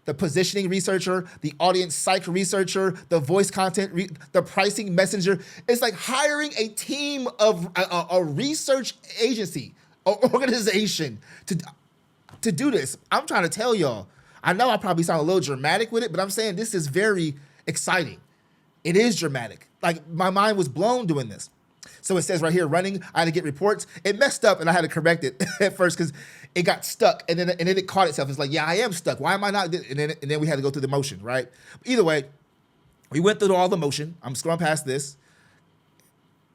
the positioning researcher, the audience psych researcher, the voice content, the pricing messenger. It's like hiring a team of a research agency, or organization to do this. I'm trying to tell y'all. I know I probably sound a little dramatic with it, but I'm saying this is very exciting. It is dramatic. Like my mind was blown doing this. So it says right here, running, I had to get reports. It messed up and I had to correct it at first because it got stuck and then it caught itself. It's like, yeah, I am stuck. Why am I not? And then we had to go through the motion, right? Either way, we went through all the motion. I'm scrolling past this.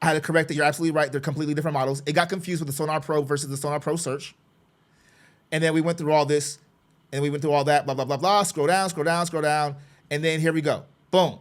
I had to correct it. You're absolutely right. They're completely different models. It got confused with the Sonar Pro versus the Sonar Pro search. And then we went through all this and we went through all that, blah, blah, blah, blah. Scroll down, scroll down, scroll down. And then here we go. Boom.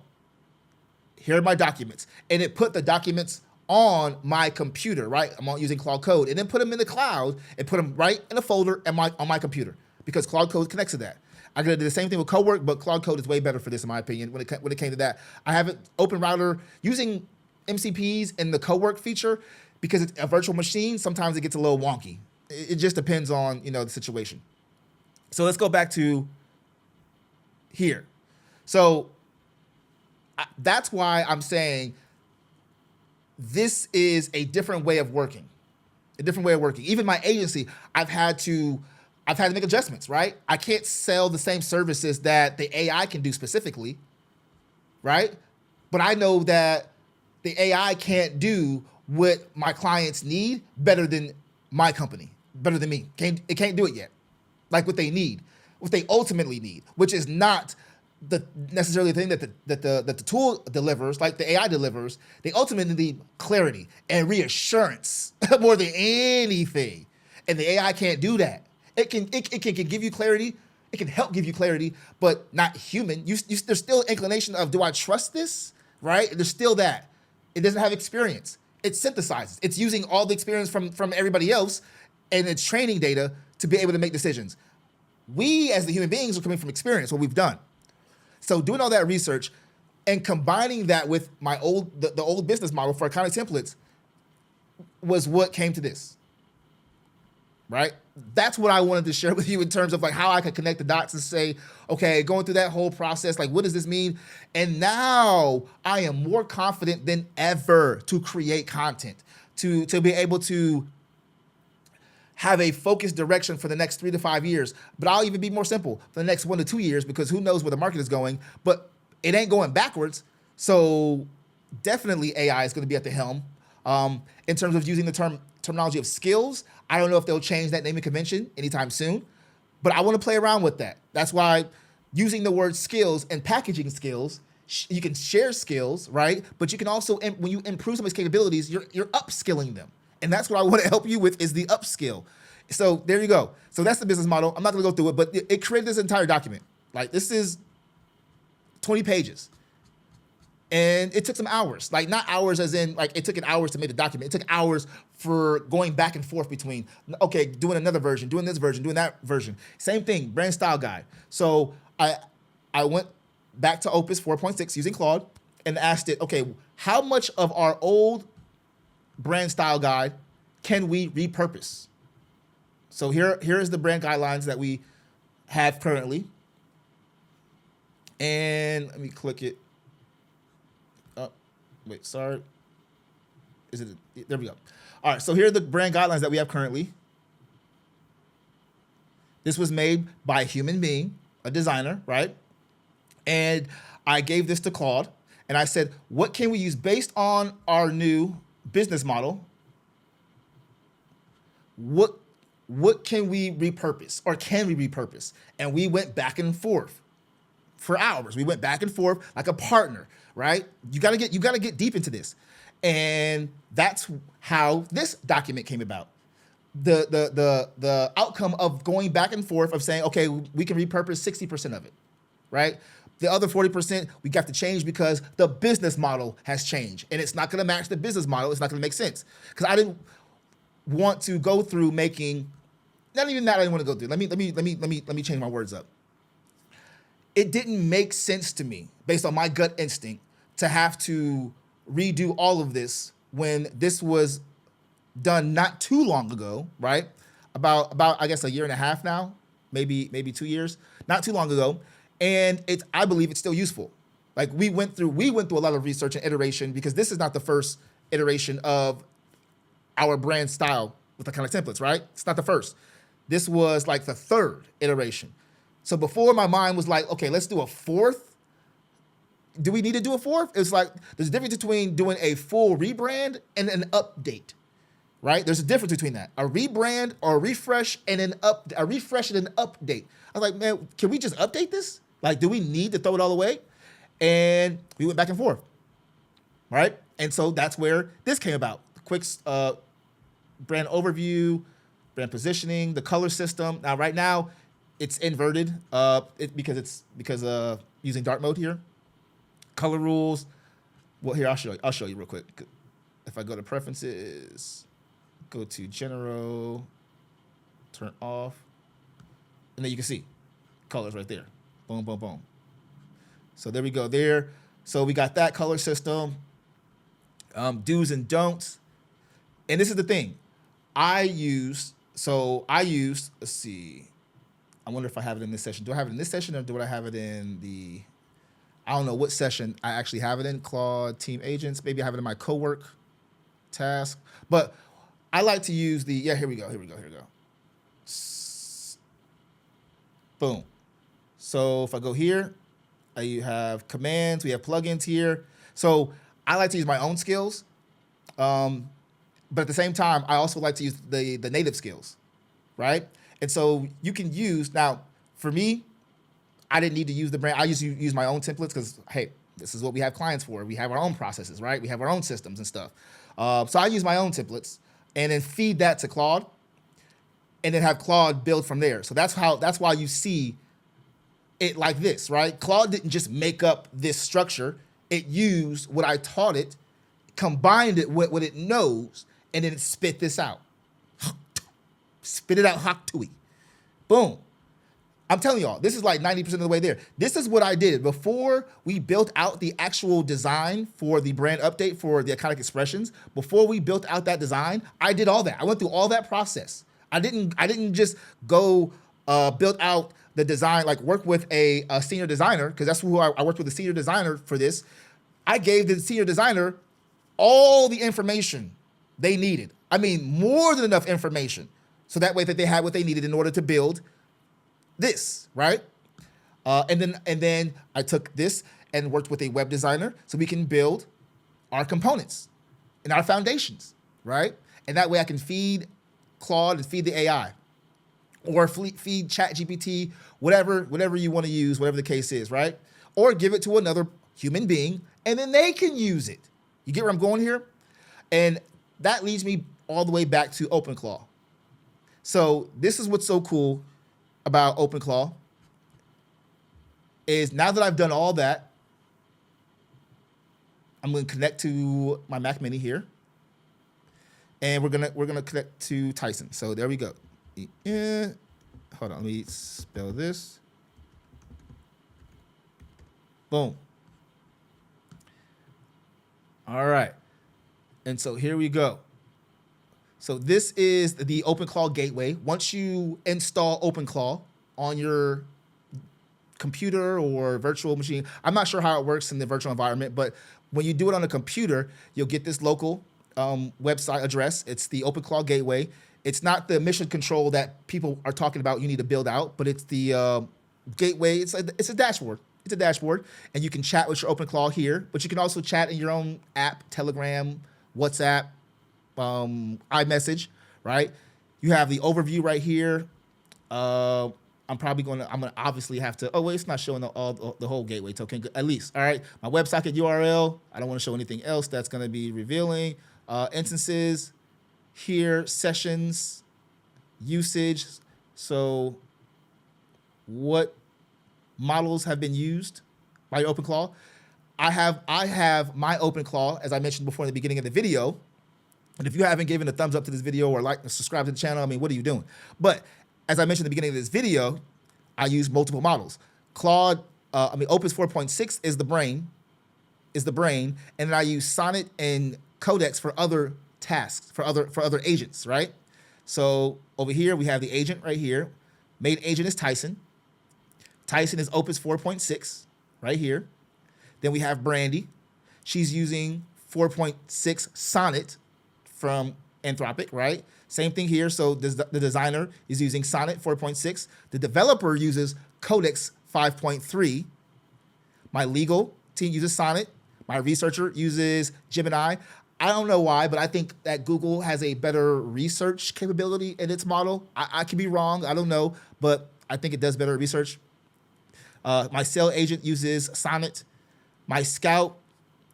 Here are my documents. And it put the documents on my computer, right? I'm using Claude Code, and then put them in the cloud and put them right in a folder on my computer because Claude Code connects to that. I'm gonna do the same thing with CodeWork, but Claude Code is way better for this in my opinion when it came to that. I haven't open router using MCPs and the CodeWork feature because it's a virtual machine. Sometimes it gets a little wonky. It just depends on the situation. So let's go back to here. So that's why I'm saying this is a different way of working. Even my agency, I've had to make adjustments, right? I can't sell the same services that the AI can do specifically, right? But I know that the AI can't do what my clients need better than my company, better than me. It can't do it yet. Like what they need, what they ultimately need, which is not necessarily the thing that the tool delivers, like the AI delivers. They ultimately need clarity and reassurance more than anything. And the AI can't do that. It can give you clarity. It can help give you clarity, but not human. There's still inclination of, do I trust this? Right? There's still that. It doesn't have experience. It synthesizes. It's using all the experience from everybody else and it's training data to be able to make decisions. We as the human beings are coming from experience, what we've done. So doing all that research and combining that with my the old business model for accounting templates was what came to this, right? That's what I wanted to share with you in terms of like how I could connect the dots and say, okay, going through that whole process, like what does this mean? And now I am more confident than ever to create content, to be able to have a focused direction for the next 3 to 5 years. But I'll even be more simple for the next 1 to 2 years because who knows where the market is going, but it ain't going backwards. So definitely AI is going to be at the helm. In terms of using the terminology of skills, I don't know if they'll change that naming convention anytime soon, but I want to play around with that. That's why using the word skills and packaging skills, you can share skills, right? But you can also, when you improve somebody's capabilities, you're upskilling them. And that's what I want to help you with is the upskill. So there you go. So that's the business model. I'm not going to go through it, but it created this entire document. Like this is 20 pages. And it took some hours, like not hours as in like it took an hours to make the document. It took hours for going back and forth between, okay, doing another version, doing this version, doing that version. Same thing, brand style guide. So I went back to Opus 4.6 using Claude and asked it, okay, how much of our old brand style guide can we repurpose? So here is the brand guidelines that we have currently. And let me click it. Oh, wait, sorry. is it? There we go. All right, so here are the brand guidelines that we have currently. This was made by a human being, a designer, right? And I gave this to Claude, and I said, what can we use based on our new business model? What can we repurpose, or can we repurpose? And we went back and forth for hours. We went back and forth like a partner, right? You gotta get deep into this. And that's how this document came about. The outcome of going back and forth of saying, okay, we can repurpose 60% of it, right? The other 40% we got to change because the business model has changed, and it's not going to match the business model. It's not going to make sense, because I didn't want to go through making. Not even that I didn't want to go through. Let me change my words up. It didn't make sense to me, based on my gut instinct, to have to redo all of this when this was done not too long ago, right? About I guess a year and a half now, maybe 2 years, not too long ago, and I believe it's still useful. Like we went through a lot of research and iteration, because this is not the first iteration of our brand style with the kind of templates, right? It's not the first. This was like the third iteration. So before, my mind was like, okay, let's do a fourth. Do we need to do a fourth? It's like there's a difference between doing a full rebrand and an update, right? There's a difference between that. A rebrand or a refresh and a refresh and an update. I was like, man, can we just update this? Like, do we need to throw it all away? And we went back and forth, right? And so that's where this came about. Quick brand overview, brand positioning, the color system. Now, right now, it's inverted because using dark mode here. Color rules. Well, here, I'll show you real quick. If I go to preferences, go to general, turn off, and then you can see colors right there. Boom, boom, boom. So there we go there. So we got that color system, do's and don'ts. And this is the thing. I used, let's see. I wonder if I have it in this session. Do I have it in this session, or do I have it in the, I don't know what session I actually have it in, Claude Team Agents. Maybe I have it in my co-work task. But I like to use the, here we go. Boom. So if I go here, you have commands, we have plugins here. So I like to use my own skills. But at the same time, I also like to use the native skills, right? And so you can use, now for me, I didn't need to use the brand. I used to use my own templates because, hey, this is what we have clients for. We have our own processes, right? We have our own systems and stuff. So I use my own templates and then feed that to Claude and then have Claude build from there. So that's why you see it like this, right? Claude didn't just make up this structure. It used what I taught it, combined it with what it knows, and then it spit this out. Spit it out, hawk tui. Boom. I'm telling y'all, this is like 90% of the way there. This is what I did before we built out the actual design for the brand update for the iconic expressions. Before we built out that design, I did all that. I went through all that process. I didn't just go build out the design, like work with a senior designer, because that's who I worked with, a senior designer for this. I gave the senior designer all the information they needed. I mean, more than enough information. So that way that they had what they needed in order to build this, right? And then I took this and worked with a web designer so we can build our components and our foundations, right? And that way I can feed Claude and feed the AI, or feed ChatGPT, whatever you want to use, whatever the case is, right? Or give it to another human being, and then they can use it. You get where I'm going here? And that leads me all the way back to OpenClaw. So this is what's so cool about OpenClaw is now that I've done all that, I'm going to connect to my Mac Mini here, and we're gonna connect to Tyson. So there we go. Hold on, let me spell this. Boom. All right, and so here we go. So this is the OpenClaw gateway. Once you install OpenClaw on your computer or virtual machine, I'm not sure how it works in the virtual environment, but when you do it on a computer, you'll get this local website address. It's the OpenClaw gateway. It's not the mission control that people are talking about you need to build out, but it's the gateway. It's a dashboard. It's a dashboard, and you can chat with your OpenClaw here, but you can also chat in your own app, Telegram, WhatsApp, iMessage, right? You have the overview right here. I'm gonna obviously have to, oh wait, it's not showing the whole gateway token, at least, all right? My WebSocket URL, I don't wanna show anything else that's gonna be revealing. Instances, here, sessions, usage. So what models have been used by OpenClaw? I have my OpenClaw, as I mentioned before in the beginning of the video. And if you haven't given a thumbs up to this video or like, subscribe to the channel, I mean, what are you doing? But as I mentioned at the beginning of this video, I use multiple models. Opus 4.6 is the brain, and then I use Sonnet and Codex for other tasks, for other agents, right? So over here we have the agent right here. Main agent is Tyson. Tyson is Opus 4.6 right here. Then we have Brandy. She's using 4.6 Sonnet from Anthropic, right? Same thing here. So the designer is using Sonnet 4.6. The developer uses Codex 5.3. My legal team uses Sonnet. My researcher uses Gemini. I don't know why, but I think that Google has a better research capability in its model. I could be wrong. I don't know, but I think it does better research. My sale agent uses Sonnet. My scout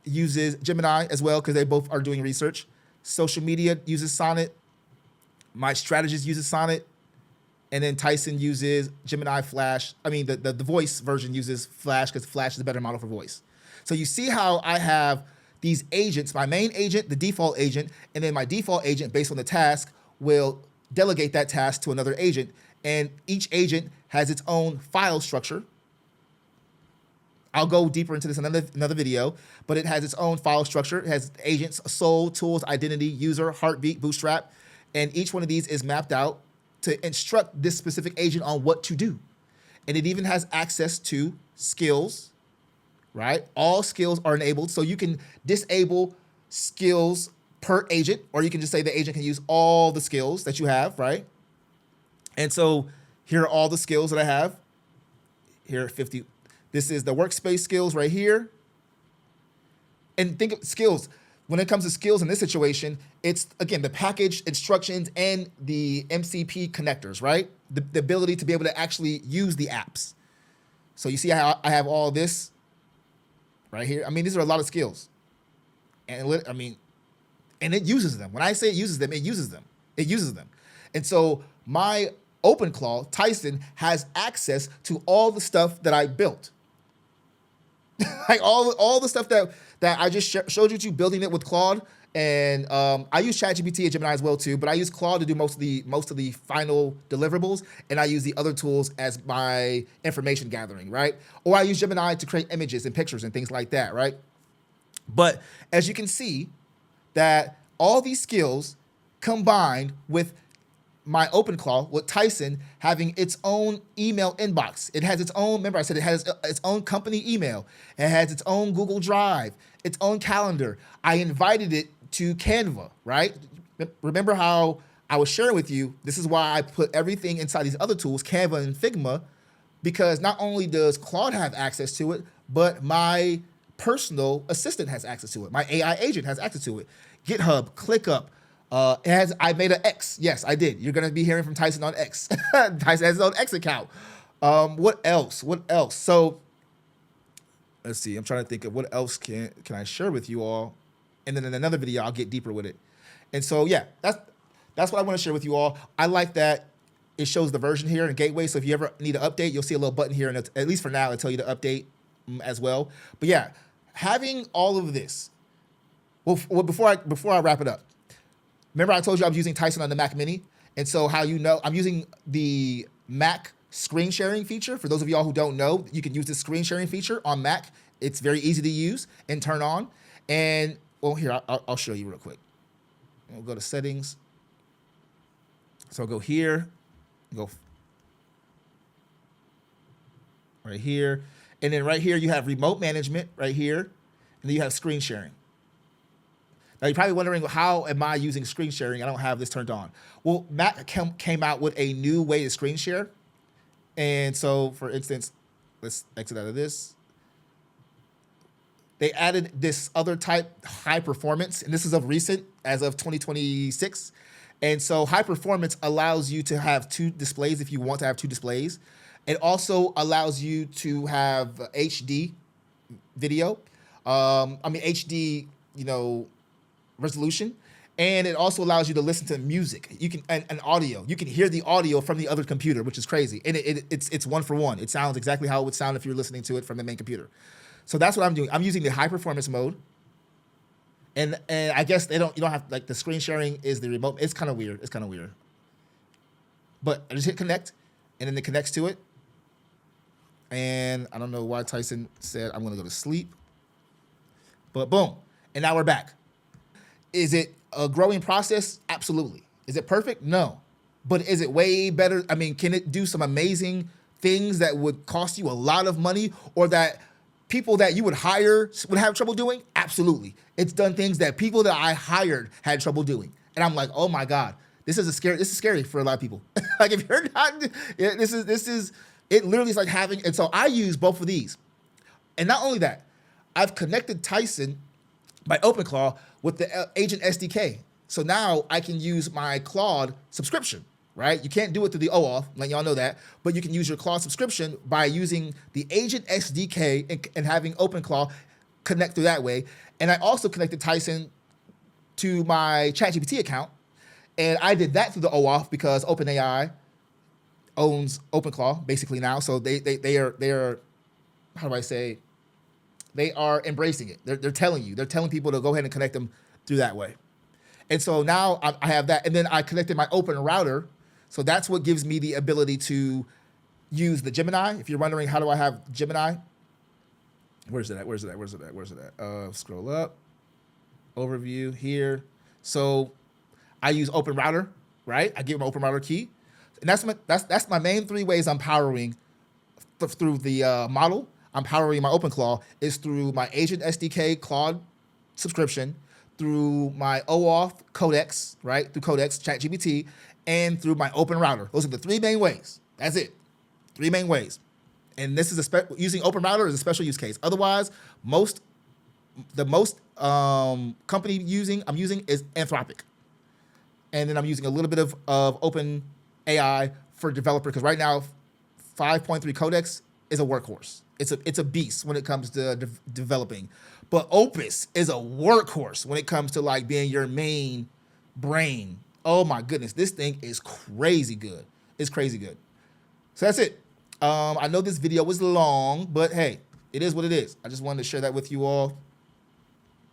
uses Gemini as well because they both are doing research. Social media uses Sonnet. My strategist uses Sonnet. And then Tyson uses Gemini Flash. I mean, the voice version uses Flash because Flash is a better model for voice. So you see how I have these agents, my main agent, the default agent, and then my default agent based on the task will delegate that task to another agent. And each agent has its own file structure. I'll go deeper into this in another video, but it has its own file structure. It has agents, soul, tools, identity, user, heartbeat, bootstrap. And each one of these is mapped out to instruct this specific agent on what to do. And it even has access to skills, right? All skills are enabled. So you can disable skills per agent, or you can just say the agent can use all the skills that you have, right? And so here are all the skills that I have. Here are 50. This is the workspace skills right here. And think of skills. When it comes to skills in this situation, it's, again, the package instructions and the MCP connectors, right? The ability to be able to actually use the apps. So you see how I have all this right here? I mean, these are a lot of skills. And it uses them. When I say it uses them, it uses them. It uses them. And so my OpenClaw, Tyson, has access to all the stuff that I built. Like all the stuff that I just showed you building it with Claude, and I use ChatGPT and Gemini as well too, but I use Claude to do most of the final deliverables, and I use the other tools as my information gathering, right? Or I use Gemini to create images and pictures and things like that, right? But as you can see, that all these skills combined with my OpenClaw, with Tyson having its own email inbox. It has its own, remember I said it has its own company email. It has its own Google Drive, its own calendar. I invited it to Canva, right? Remember how I was sharing with you, this is why I put everything inside these other tools, Canva and Figma, because not only does Claude have access to it, but my personal assistant has access to it. My AI agent has access to it. GitHub, ClickUp, I made an X. Yes, I did. You're going to be hearing from Tyson on X. Tyson has his own X account. What else? So let's see. I'm trying to think of what else can I share with you all. And then in another video, I'll get deeper with it. And so, yeah, that's what I want to share with you all. I like that it shows the version here in Gateway. So if you ever need an update, you'll see a little button here. And at least for now, it'll tell you to update as well. But yeah, having all of this. Well, before I wrap it up, remember I told you I was using Tyson on the Mac Mini? And so how you know, I'm using the Mac screen sharing feature. For those of y'all who don't know, you can use this screen sharing feature on Mac. It's very easy to use and turn on. And, well, here, I'll show you real quick. We'll go to settings. So I'll go here, go right here. And then right here, you have remote management right here. And then you have screen sharing. Now you're probably wondering, how am I using screen sharing? I don't have this turned on. Well, Mac came out with a new way to screen share. And so, for instance, let's exit out of this. They added this other type, high performance, and this is of recent, as of 2026. And so high performance allows you to have two displays if you want to have two displays. It also allows you to have HD video, HD, resolution. And it also allows you to listen to music. You can and audio. You can hear the audio from the other computer, which is crazy. And it's one for one. It sounds exactly how it would sound if you're listening to it from the main computer. So that's what I'm doing. I'm using the high performance mode. And I guess you don't have, like, the screen sharing is the remote. It's kind of weird. But I just hit connect, and then it connects to it. And I don't know why Tyson said I'm gonna go to sleep. But boom. And now we're back. Is it a growing process? Absolutely. Is it perfect? No. But is it way better? I mean, can it do some amazing things that would cost you a lot of money, or that people that you would hire would have trouble doing? Absolutely. It's done things that people that I hired had trouble doing. And I'm like, oh my God, this is scary for a lot of people. Like, if you're not, this is, it literally is like having, and so I use both of these. And not only that, I've connected Tyson by OpenClaw with the Agent SDK. So now I can use my Claude subscription, right? You can't do it through the OAuth, let y'all know that, but you can use your Claude subscription by using the Agent SDK and having OpenClaw connect through that way. And I also connected Tyson to my ChatGPT account, and I did that through the OAuth because OpenAI owns OpenClaw basically now. So they are, how do I say, they are embracing it. They're telling people to go ahead and connect them through that way. And so now I have that, and then I connected my Open Router. So that's what gives me the ability to use the Gemini. If you're wondering, how do I have Gemini? Where's it at? Scroll up, overview here. So I use Open Router, right? I give them Open Router key. And that's my main three ways I'm powering through the model. I'm powering my OpenClaw is through my Agent SDK Claude subscription, through my OAuth Codex, right? Through Codex, ChatGPT, and through my Open Router. Those are the three main ways. That's it. Three main ways. And this is using Open Router is a special use case. Otherwise, the most company I'm using is Anthropic. And then I'm using a little bit of Open AI for developer, because right now 5.3 Codex is a workhorse. It's a beast when it comes to developing. But Opus is a workhorse when it comes to, like, being your main brain. Oh my goodness, this thing is crazy good. It's crazy good. So that's it. I know this video was long, but hey, it is what it is. I just wanted to share that with you all.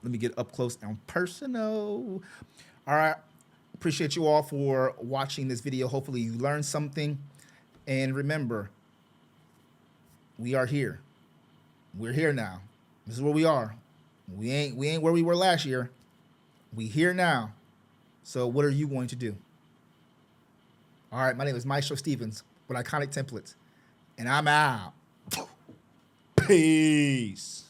Let me get up close and personal. All right. Appreciate you all for watching this video. Hopefully you learned something. And remember, we are here. We're here now. This is where we are. We ain't where we were last year. We here now. So what are you going to do? All right, my name is Maestro Stevens with Iconic Templates, and I'm out. Peace.